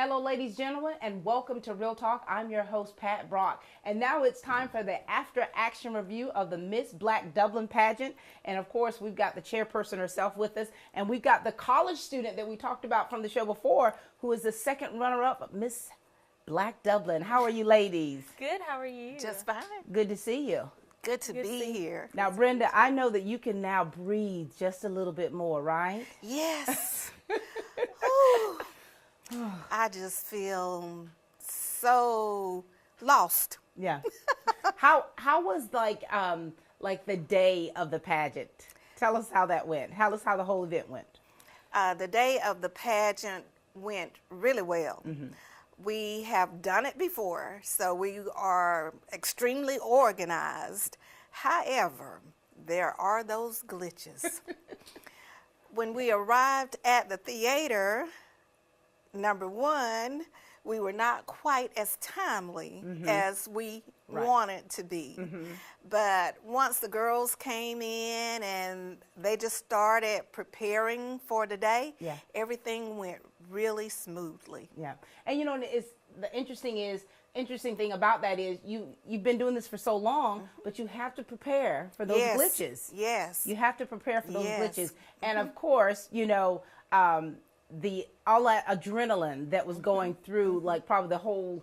Hello, ladies and gentlemen, and welcome to Real Talk. I'm your host, Pat Brock. And now it's time for the after-action review of the Miss Black Dublin pageant. And, of course, we've got the chairperson herself with us. And we've got the college student that we talked about from the show before, who is the second runner-up, Miss Black Dublin. How are you, ladies? Good. How are you? Just fine. Good to see you. Good to be here. Now, Brenda, I know that you can now breathe just a little bit more, right? Yes. I just feel so lost. Yeah. How was like the day of the pageant? Tell us how that went. Tell us how the whole event went. The day of the pageant went really well. Mm-hmm. We have done it before, so we are extremely organized. However, there are those glitches. When we arrived at the theater, number one, we were not quite as timely as we wanted to be. But once the girls came in and they just started preparing for the day, everything went really smoothly. Yeah. And you know, it's the interesting thing about that is you've been doing this for so long, but you have to prepare for those glitches. Yes. You have to prepare for those glitches. And of course, you know, all that adrenaline that was going through, like probably the whole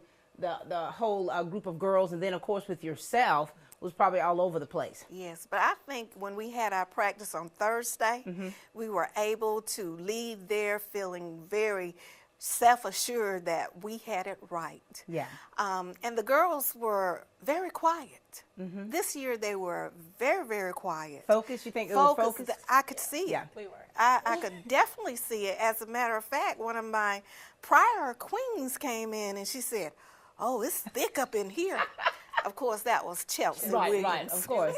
group of girls, and then of course with yourself, was probably all over the place. Yes, but I think when we had our practice on Thursday, we were able to leave there feeling very self-assured that we had it right. Yeah. And the girls were very quiet. This year they were very, very quiet. Focused, you think it was focused? I could see it. Yeah. We were. I could definitely see it. As a matter of fact, one of my prior queens came in and she said, "Oh, it's thick up in here." Of course, that was Chelsea Williams. Right,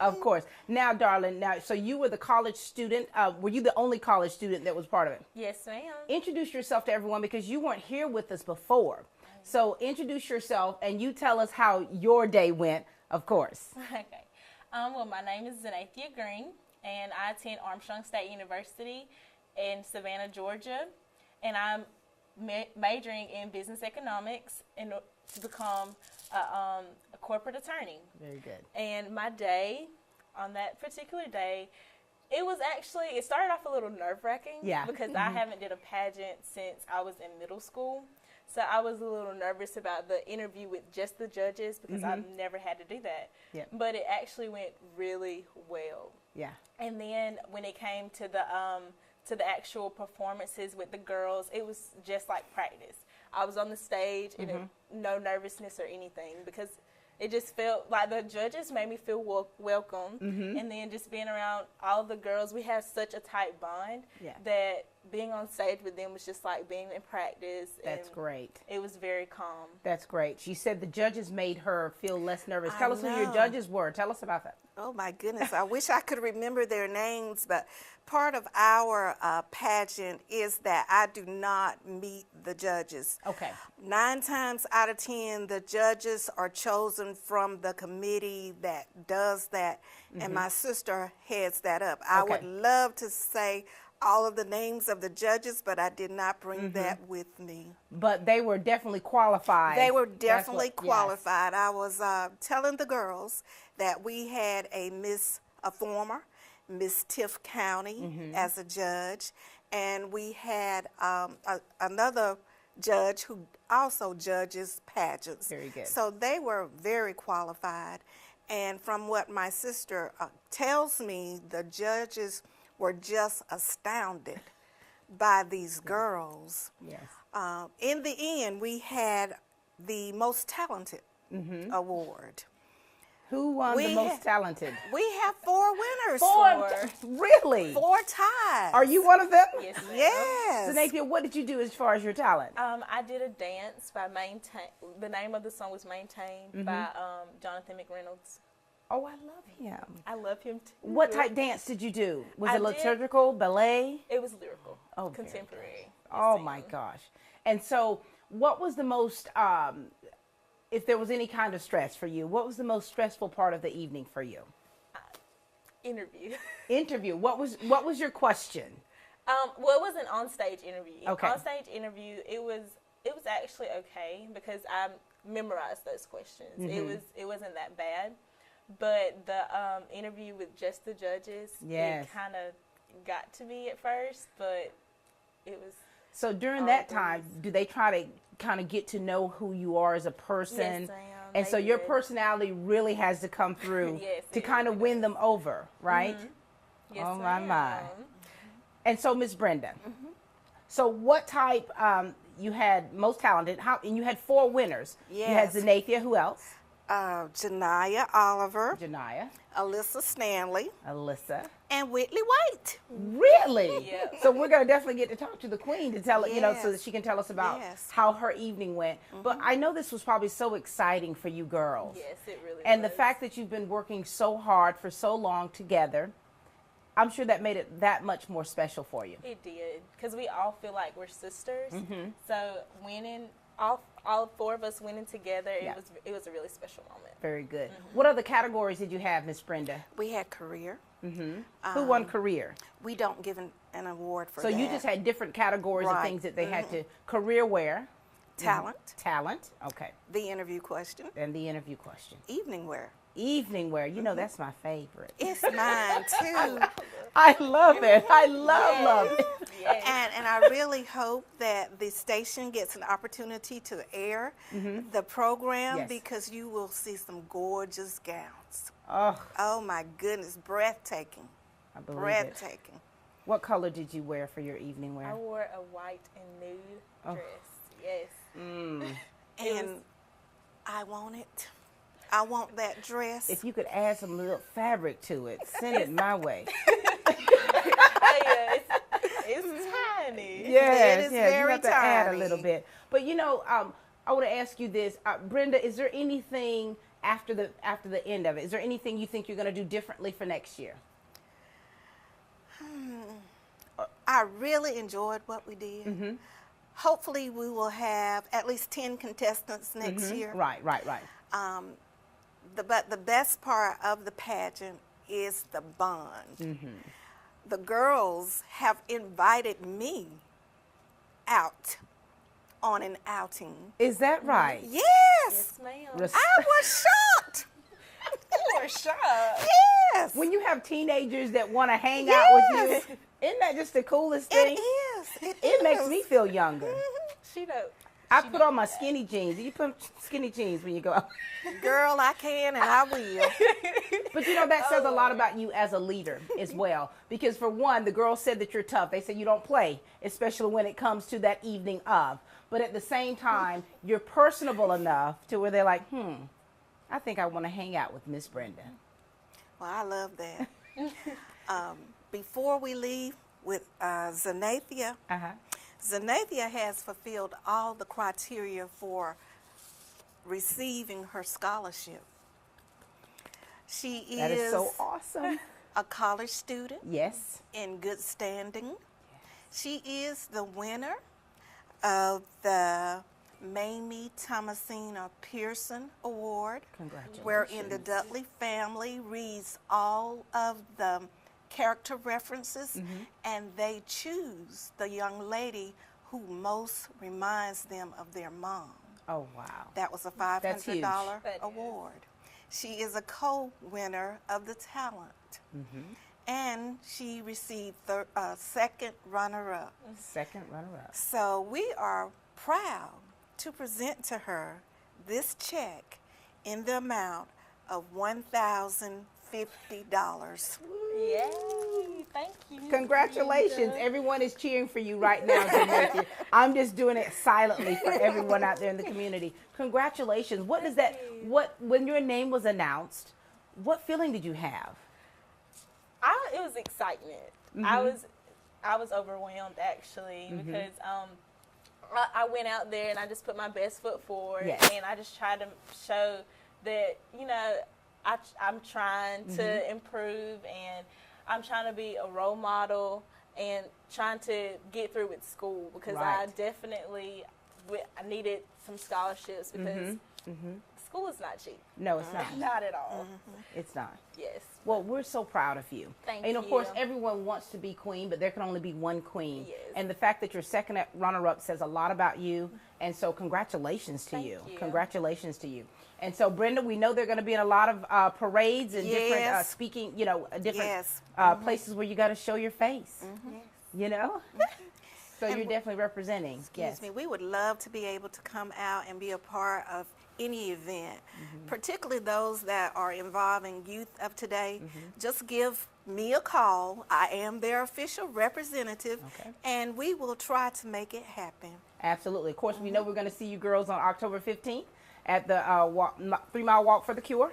of course. Now, darling, so you were the college student. Were you the only college student that was part of it? Yes, ma'am. Introduce yourself to everyone because you weren't here with us before. So introduce yourself and you tell us how your day went, of course. Okay. Well, my name is Zanathia Green, and I attend Armstrong State University in Savannah, Georgia, and I'm majoring in business economics to become a corporate attorney. Very good. And my day, on that particular day, it started off a little nerve-wracking. Yeah. Because I haven't did a pageant since I was in middle school. So I was a little nervous about the interview with just the judges because I've never had to do that. Yep. But it actually went really well. Yeah. And then when it came to the actual performances with the girls, it was just like practice. I was on the stage and no nervousness or anything because it just felt like the judges made me feel welcome. And then just being around all of the girls, we have such a tight bond that being on stage with them was just like being in practice. That's great. It was very calm. That's great. She said the judges made her feel less nervous. Tell us who your judges were. Tell us about that. Oh, my goodness. I wish I could remember their names, but part of our pageant is that I do not meet the judges. Okay. 9 times out of 10, the judges are chosen from the committee that does that, and my sister heads that up. I would love to say all of the names of the judges, but I did not bring that with me. But they were definitely qualified. They were definitely qualified. Yes. I was telling the girls that we had a former Miss Tiff County as a judge, and we had another judge who also judges pageants. Very good. So they were very qualified, and from what my sister tells me, the judges were just astounded by these girls. Yes. In the end, we had the most talented award. Who won the most talented? We have 4 winners. 4. Really? 4 ties. Are you one of them? Yes, ma'am. Yes. Zanathia, what did you do as far as your talent? I did a dance by the name of the song was Maintain by Jonathan McReynolds. Oh, I love him. I love him too. What type dance did you do? Was I it liturgical, ballet? It was lyrical, very contemporary. Oh my gosh. And so what was the most, if there was any kind of stress for you, what was the most stressful part of the evening for you? Interview. Interview. What was your question? Well, it was an on-stage interview. Okay. On-stage interview, it was actually okay because I memorized those questions. It wasn't that bad, but the interview with just the judges, Yes. it kind of got to me at first, but it was. So during that time, do they try to kind of get to know who you are as a person? Yes, ma'am. And They so your did. personality really has to come through Yes, to it kind of really win them over, right? Yes, Oh, my, ma'am. my. And so, Miss Brenda, so what type, you had most talented, and you had 4 winners. Yes. You had Zanathia, who else? Janiyah Oliver, Janiyah, Alyssa Stanley, Alyssa. and Whitley White. Really? Yeah. So we're going to definitely get to talk to the queen to tell, so that Yes. she can tell us about Yes. how her evening went. But I know this was probably so exciting for you girls. Yes, it really And was. the fact that you've been working so hard for so long together, I'm sure that made it that much more special for you. It did, because we all feel like we're sisters. So winning, all 4 of us winning together, Yeah. it was a really special moment. Very good. What other categories did you have, Miss Brenda? We had career. Who won career? We don't give an award for So that. you just had different categories of Right. things that they had to career wear, talent, talent, okay, the interview question, and the interview question. evening wear. Evening wear, you know that's my favorite. It's mine too. I love it. I love it. Yes. And I really hope that the station gets an opportunity to air the program Yes. because you will see some gorgeous gowns. Oh, Oh my goodness, breathtaking. I believe it. Breathtaking. What color did you wear for your evening I wear? wore a white and nude Oh. dress. Yes. And I want it. I want that dress. If you could add some little fabric to it, send it my way. Oh, yeah, it's tiny. Yes, It is yes, you very have to add a tiny. little bit. But I want to ask you this, Brenda. Is there anything after the end of it? Is there anything you think you're going to do differently for next year? I really enjoyed what we did. Hopefully we will have at least 10 contestants next year. Right. But the best part of the pageant is the bond. The girls have invited me out on an outing. Is that right? Yes, Yes, ma'am. I was shocked. You were shocked. Yes, When you have teenagers that want to hang out with you, isn't that just the coolest thing? it is. It makes is. me feel younger. She don't. I put on my skinny jeans. You put skinny jeans when you go out. Girl, I can and I will. But that says a lot about you as a leader as well. Because for one, the girls said that you're tough. They said you don't play, especially when it comes to that evening of. But at the same time, you're personable enough to where they're like, I think I want to hang out with Miss Brenda. Well, I love that. Before we leave with Zanathia, Zanathia has fulfilled all the criteria for receiving her scholarship. She That is so awesome. a college student Yes. in good standing. She is the winner of the Mamie Thomasina Pearson Award, Congratulations. wherein the Dudley family reads all of the character references and they choose the young lady who most reminds them of their mom. Oh, wow. That was a That's huge. $500 That is. award. She is a co-winner of the talent. And she received second runner-up. Second runner-up. So we are proud to present to her this check in the amount of $1,050. Yay! Thank you. Congratulations. Everyone is cheering for you right now, Zanathia. I'm just doing it silently for everyone out there in the community. Congratulations. When your name was announced, what feeling did you have? It was excitement. I was overwhelmed actually because I went out there and I just put my best foot forward and I just tried to show that I'm trying to improve and I'm trying to be a role model and trying to get through with school because I definitely I needed some scholarships because school is not cheap. No, it's not. Not at all. It's not. Yes. Well, we're so proud of you. Thank and of course, you. everyone wants to be queen, but there can only be one queen. Yes. And the fact that you're second runner-up says a lot about you. And so congratulations to Thank you. you. Congratulations to you. And so, Brenda, we know they're going to be in a lot of parades and different Yes. speaking, different Yes. places where you got to show your face, you know? So you're definitely representing. Excuse me, we would love to be able to come out and be a part of any event, particularly those that are involving youth of today. Just give me a call. I am their official representative, Okay. and we will try to make it happen. Absolutely. Of course, we know we're going to see you girls on October 15th at the 3 Mile Walk for the Cure.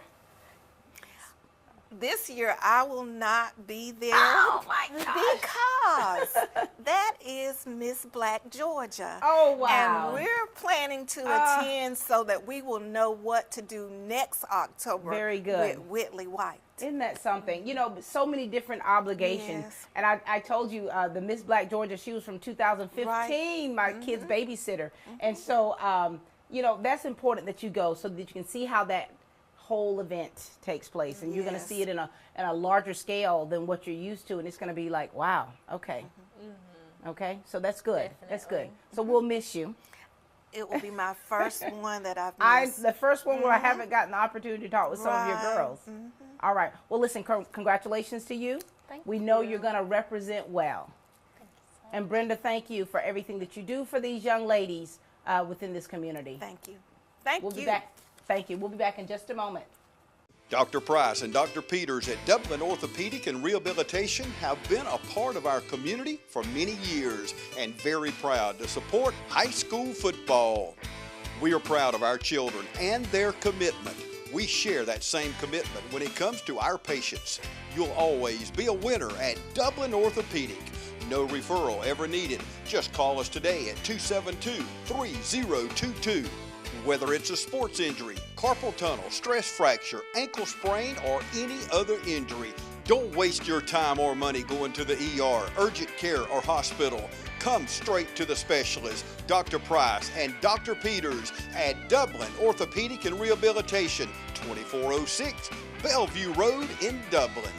This year, I will not be there. Oh, my gosh. Because that is Miss Black, Georgia. Oh, wow. And we're planning to attend so that we will know what to do next October. Very good. With Whitley White. Isn't that something? You know, so many different obligations. Yes. And I told you, the Miss Black Georgia, she was from 2015, Right. my kid's babysitter. And so, that's important that you go so that you can see how that whole event takes place. And you're going to Yes. see it in a larger scale than what you're used to. And it's going to be like, wow, okay. Okay, so that's good. That's good. Definitely. So we'll miss you. It will be my first one that I've missed. The first one where I haven't gotten the opportunity to talk with some of your Right. girls. All right. Well, listen, congratulations to you. Thank We know you. you're going to represent well. And Brenda, thank you for everything that you do for these young ladies within this community. Thank you. Thank We'll you. be back. Thank you. We'll be back in just a moment. Dr. Price and Dr. Peters at Dublin Orthopedic and Rehabilitation have been a part of our community for many years and very proud to support high school football. We are proud of our children and their commitment. We share that same commitment when it comes to our patients. You'll always be a winner at Dublin Orthopedic. No referral ever needed. Just call us today at 272-3022. Whether it's a sports injury, carpal tunnel, stress fracture, ankle sprain, or any other injury, don't waste your time or money going to the ER, urgent care, or hospital. Come straight to the specialist, Dr. Price and Dr. Peters at Dublin Orthopedic and Rehabilitation, 2406 Bellevue Road in Dublin.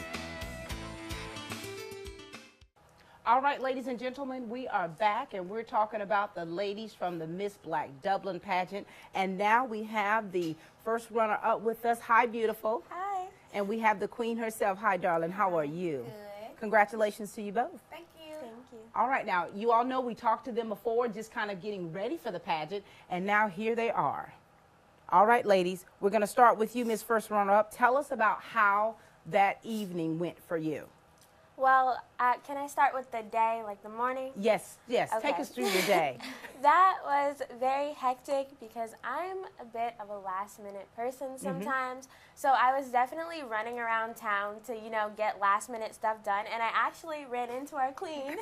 All right, ladies and gentlemen, we are back, and we're talking about the ladies from the Miss Black Dublin pageant. And now we have the first runner-up with us. Hi, beautiful. Hi. And we have the queen herself. Hi, darling. How are you? Good. Congratulations to you both. Thank you. Thank you. All right, now, you all know we talked to them before, just kind of getting ready for the pageant, and now here they are. All right, ladies, we're going to start with you, Miss First Runner-Up. Tell us about how that evening went for you. Well, can I start with the day, like the morning? Yes, yes. Take Okay. us through your day. That was very hectic because I'm a bit of a last-minute person sometimes. So I was definitely running around town to, get last-minute stuff done. And I actually ran into our queen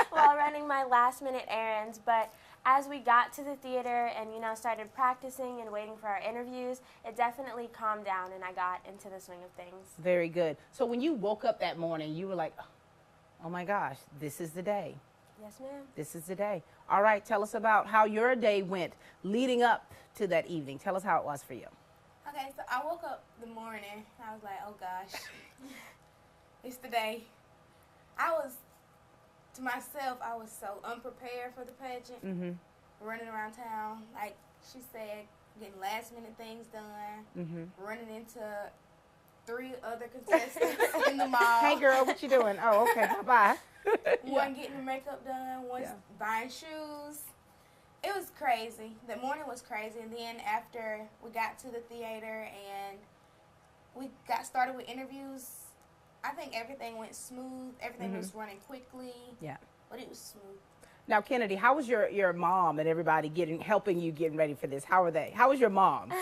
while running my last-minute errands. But as we got to the theater and, started practicing and waiting for our interviews, it definitely calmed down and I got into the swing of things. Very good. So when you woke up that morning, you were like, oh my gosh, this is the day. Yes, ma'am. This is the day. All right, tell us about how your day went leading up to that evening. Tell us how it was for you. Okay, so I woke up the morning and I was like, oh gosh, it's the day. To myself, I was so unprepared for the pageant, running around town, like she said, getting last minute things done, running into 3 other contestants in the mall. Hey girl, what you doing? Oh, okay, bye-bye. One getting her makeup done, one buying shoes. It was crazy. The morning was crazy, and then after we got to the theater and we got started with interviews, I think everything went smooth. Everything was running quickly. Yeah. But it was smooth. Now, Kennedy, how was your mom and everybody helping you getting ready for this? How were they? How was your mom?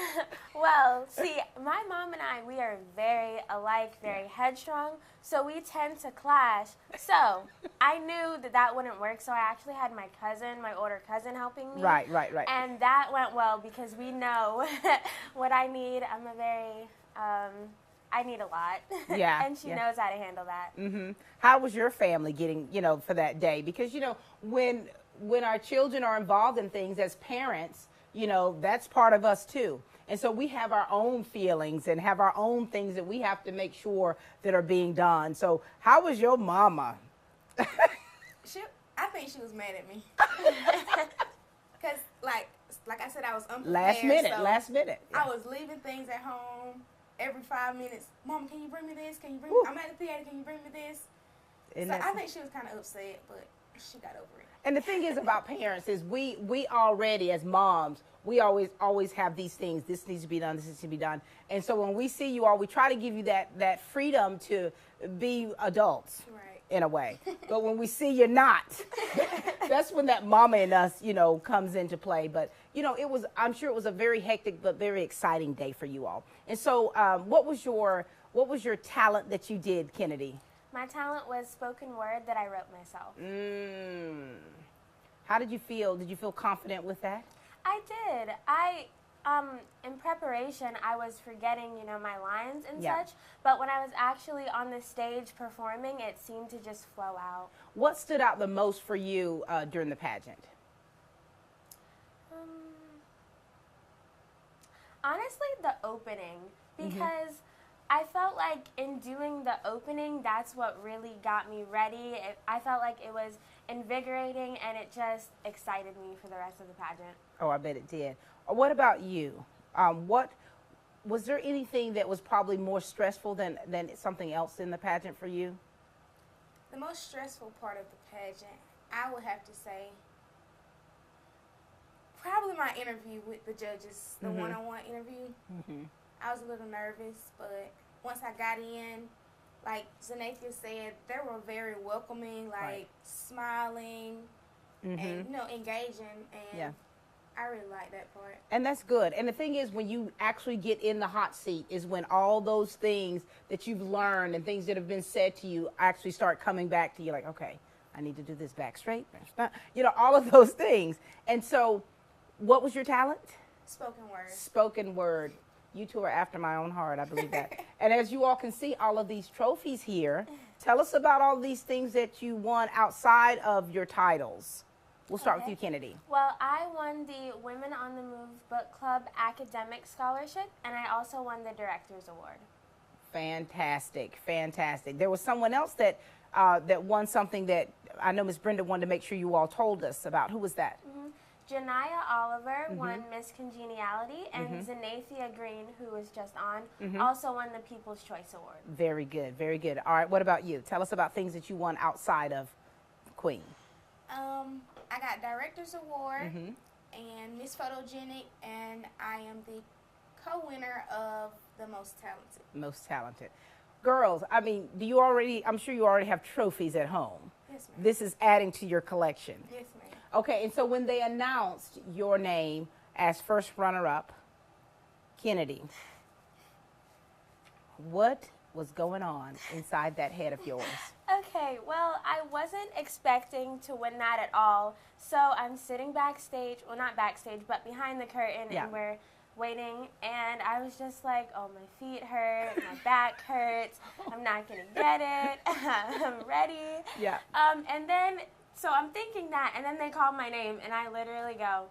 Well, see, my mom and I, we are very alike, very headstrong, so we tend to clash. So I knew that wouldn't work, so I actually had my older cousin helping me. Right. And that went well because we know what I need. I'm a very, I need a lot. Yeah. And she knows how to handle that. How was your family getting, for that day? Because, when our children are involved in things as parents, you know, that's part of us too. And so we have our own feelings and have our own things that we have to make sure that are being done. So how was your mama? I think she was mad at me. Because, like I said, I was unprepared. Last minute. I was leaving things at home every 5 minutes. Mom, can you bring me this? Can you bring I'm at the theater. Can you bring me this? And so I think she was kind of upset, but she got over it. And the thing is about parents is we already, as moms, we always have these things. This needs to be done. This needs to be done. And so when we see you all, we try to give you that freedom to be adults. Right. In a way. But when we see you're not, that's when that mama in us, you know, comes into play. But, you know, I'm sure it was a very hectic but very exciting day for you all. And so what was your talent that you did, Kennedy? My talent was spoken word that I wrote myself. How did you feel? Did you feel confident with that? I did. In preparation, I was forgetting, you know, my lines and such. But when I was actually on the stage performing, it seemed to just flow out. What stood out the most for you during the pageant? Honestly, the opening, because I felt like in doing the opening, that's what really got me ready. I felt like it was invigorating, and it just excited me for the rest of the pageant. Oh, I bet it did. What about you? Was there anything that was probably more stressful than something else in the pageant for you? The most stressful part of the pageant, I would have to say, probably my interview with the judges, the one-on-one interview. I was a little nervous, but once I got in, like Zanathia said, they were very welcoming, like smiling, and, you know, engaging, and I really like that part. And that's good. And the thing is, when you actually get in the hot seat is when all those things that you've learned and things that have been said to you actually start coming back to you, like, okay, I need to do this back straight, you know, all of those things. And so what was your talent? Spoken word. Spoken word. You two are after my own heart, I believe that. And as you all can see, all of these trophies here. Tell us about all these things that you won outside of your titles. We'll start with you, Kennedy. Well, I won the Women on the Move Book Club Academic Scholarship, and I also won the Director's Award. Fantastic, fantastic. There was someone else that won something that I know Miss Brenda wanted to make sure you all told us about. Who was that? Janiyah Oliver won Miss Congeniality, and Zanathia Green, who was just on, also won the People's Choice Award. Very good, very good. All right, what about you? Tell us about things that you won outside of Queen. I got Director's Award and Miss Photogenic, and I am the co-winner of the Most Talented. Most Talented. Girls, I mean, I'm sure you already have trophies at home. Yes, ma'am. This is adding to your collection. Yes, ma'am. Okay, and so when they announced your name as first runner-up, Kennedy, what was going on inside that head of yours? Okay, well, I wasn't expecting to win that at all. So I'm sitting backstage, well, not backstage, but behind the curtain, and we're waiting, and I was just like, oh, my feet hurt, my back hurts, I'm not going to get it, I'm ready. Yeah. And then, so I'm thinking that, and then they called my name, and I literally go,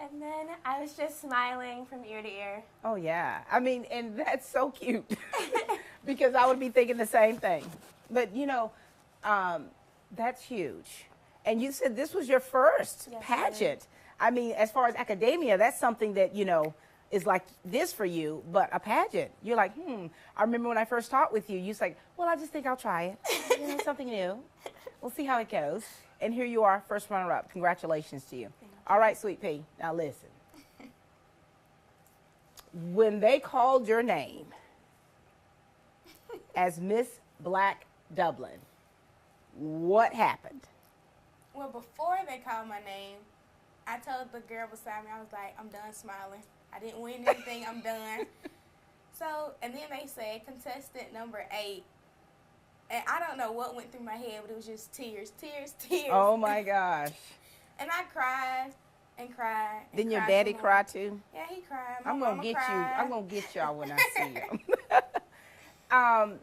and then I was just smiling from ear to ear. Oh, yeah. I mean, and that's so cute because I would be thinking the same thing. But, you know, that's huge. And you said this was your first pageant. I mean, as far as academia, that's something that, you know, is like this for you, but a pageant, you're like, I remember when I first taught with you, you was like, well, I just think I'll try it. You know, something new. We'll see how it goes. And here you are, first runner-up. Congratulations to you. All right, Sweet Pea, now listen. When they called your name as Miss Black Dublin, what happened? Well, before they called my name, I told the girl beside me, I was like, I'm done smiling. I didn't win anything, I'm done. So, and then they said contestant number 8. And I don't know what went through my head, but it was just tears, tears, tears. Oh my gosh. And I cried and cried. And Didn't your cried daddy some cry more. too? Yeah, he cried. I'm My gonna mama get cried. you. I'm gonna get y'all when I see you.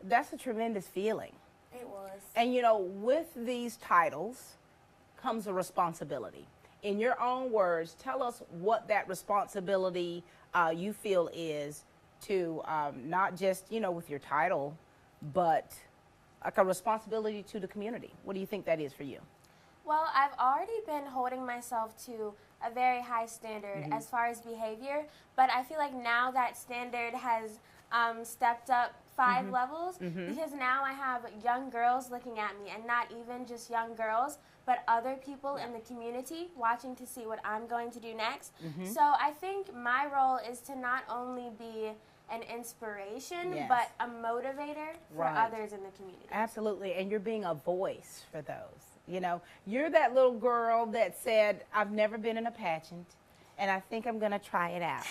That's a tremendous feeling. It was. And you know, with these titles, comes a responsibility. In your own words, tell us what that responsibility you feel is to not just, you know, with your title, but like a responsibility to the community. What do you think that is for you? Well, I've already been holding myself to a very high standard as far as behavior, but I feel like now that standard has stepped up 5 levels because now I have young girls looking at me, and not even just young girls, but other people in the community watching to see what I'm going to do next. So I think my role is to not only be an inspiration, but a motivator for others in the community. Absolutely, and you're being a voice for those. You know, you're that little girl that said, I've never been in a pageant, and I think I'm going to try it out.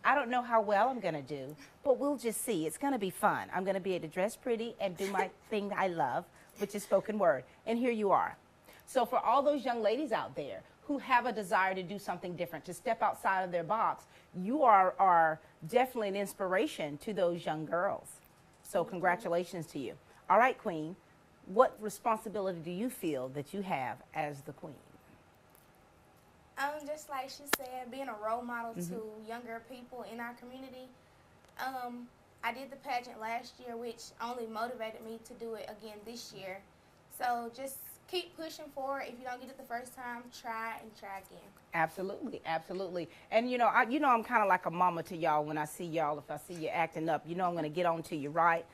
I don't know how well I'm going to do, but we'll just see. It's going to be fun. I'm going to be able to dress pretty and do my thing I love, which is spoken word. And here you are. So for all those young ladies out there who have a desire to do something different, to step outside of their box, you are definitely an inspiration to those young girls. So congratulations to you. All right, Queen, what responsibility do you feel that you have as the Queen? Just like she said, being a role model to younger people in our community. I did the pageant last year, which only motivated me to do it again this year. So just keep pushing forward. If you don't get it the first time, try and try again. Absolutely, absolutely. And you know, I'm kind of like a mama to y'all when I see y'all. If I see you acting up, you know I'm going to get on to you, right?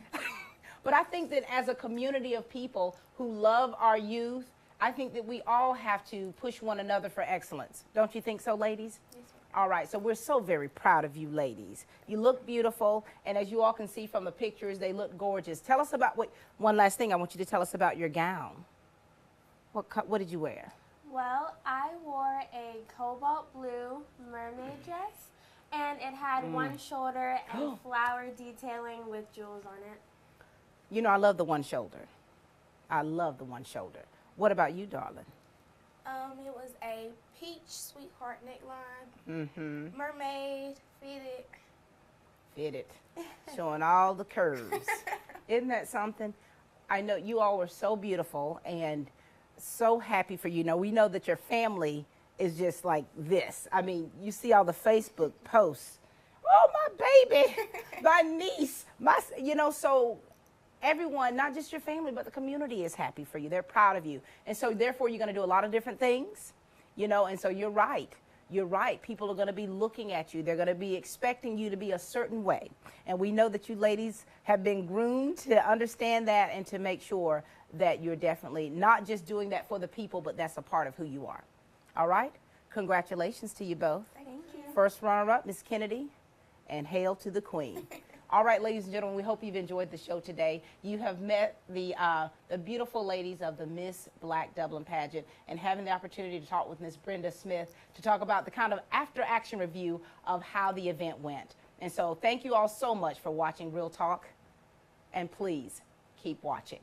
But I think that as a community of people who love our youth, I think that we all have to push one another for excellence. Don't you think so, ladies? Yes, ma'am. All right, so we're so very proud of you ladies. You look beautiful, and as you all can see from the pictures, they look gorgeous. Tell us about one last thing I want you to tell us about your gown. What did you wear? Well, I wore a cobalt blue mermaid dress, and it had one shoulder and flower detailing with jewels on it. You know, I love the one shoulder. I love the one shoulder. What about you, darling? It was a peach sweetheart neckline, mermaid, Fitted, showing all the curves. Isn't that something? I know you all were so beautiful and so happy for you. Now, we know that your family is just like this. I mean, you see all the Facebook posts. Oh, my baby, my niece, so everyone, not just your family, but the community is happy for you. They're proud of you. And so therefore, you're going to do a lot of different things, and so you're right. You're right. People are going to be looking at you. They're going to be expecting you to be a certain way. And we know that you ladies have been groomed to understand that and to make sure that you're definitely not just doing that for the people, but that's a part of who you are. All right? Congratulations to you both. Thank you. First runner-up, Miss Kennedy, and hail to the Queen. All right, ladies and gentlemen, we hope you've enjoyed the show today. You have met the beautiful ladies of the Miss Black Dublin pageant and having the opportunity to talk with Miss Brenda Smith to talk about the kind of after-action review of how the event went. And so thank you all so much for watching Real Talk, and please keep watching.